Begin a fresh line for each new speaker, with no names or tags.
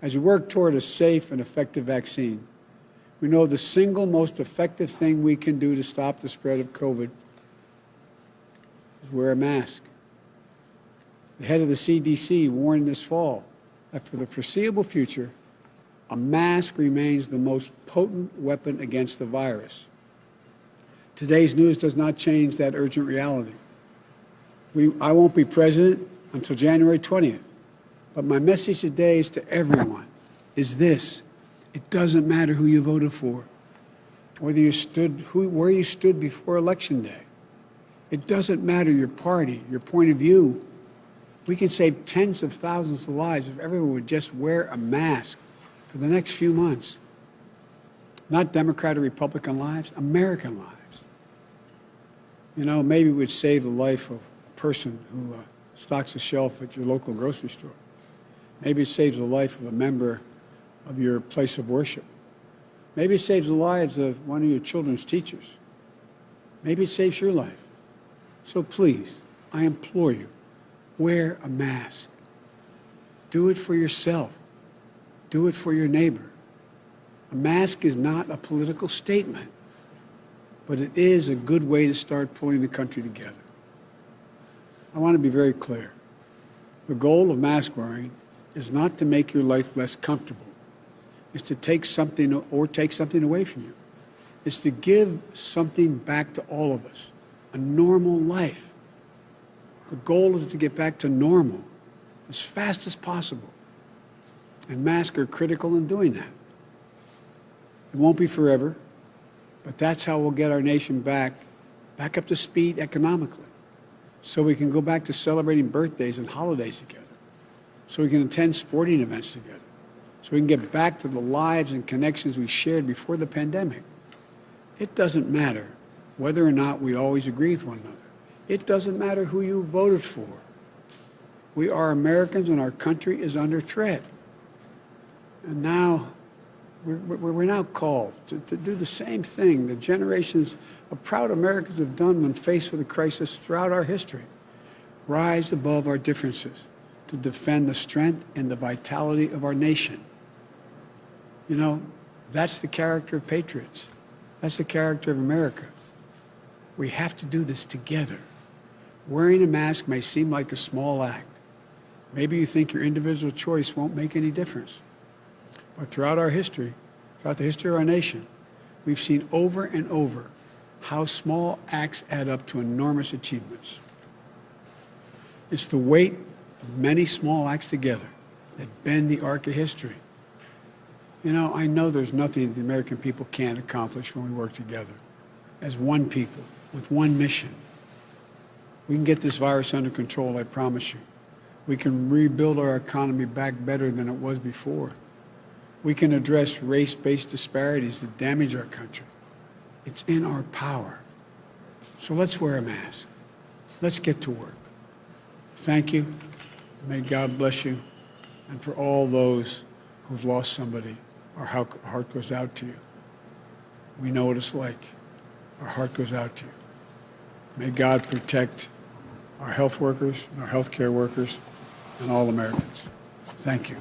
As we work toward a safe and effective vaccine, we know the single most effective thing we can do to stop the spread of COVID is wear a mask. The head of the CDC warned this fall that for the foreseeable future, a mask remains the most potent weapon against the virus. Today's news does not change that urgent reality. I won't be president until January 20th, but my message today is to everyone is this: it doesn't matter who you voted for, whether you where you stood before Election Day. It doesn't matter your party, your point of view. We can save tens of thousands of lives if everyone would just wear a mask for the next few months. Not Democrat or Republican lives, American lives. You know, maybe it would save the life of a person who stocks a shelf at your local grocery store. Maybe it saves the life of a member of your place of worship. Maybe it saves the lives of one of your children's teachers. Maybe it saves your life. So please, I implore you, wear a mask. Do it for yourself. Do it for your neighbor. A mask is not a political statement, but it is a good way to start pulling the country together. I want to be very clear. The goal of mask wearing is not to make your life less comfortable. It's to take something away from you. It's to give something back to all of us, a normal life. The goal is to get back to normal as fast as possible. And masks are critical in doing that. It won't be forever, but that's how we'll get our nation back up to speed economically, so we can go back to celebrating birthdays and holidays together, so we can attend sporting events together, so we can get back to the lives and connections we shared before the pandemic. It doesn't matter whether or not we always agree with one another. It doesn't matter who you voted for. We are Americans, and our country is under threat. And now, we're now called to do the same thing that generations of proud Americans have done when faced with a crisis throughout our history. Rise above our differences to defend the strength and the vitality of our nation. You know, that's the character of patriots. That's the character of Americans. We have to do this together. Wearing a mask may seem like a small act. Maybe you think your individual choice won't make any difference. But throughout our history, throughout the history of our nation, we've seen over and over how small acts add up to enormous achievements. It's the weight of many small acts together that bend the arc of history. You know, I know there's nothing the American people can't accomplish when we work together as one people with one mission. We can get this virus under control, I promise you. We can rebuild our economy back better than it was before. We can address race-based disparities that damage our country. It's in our power. So let's wear a mask. Let's get to work. Thank you. May God bless you. And for all those who've lost somebody, our heart goes out to you. We know what it's like. Our heart goes out to you. May God protect our health workers and our healthcare workers and all Americans. Thank you.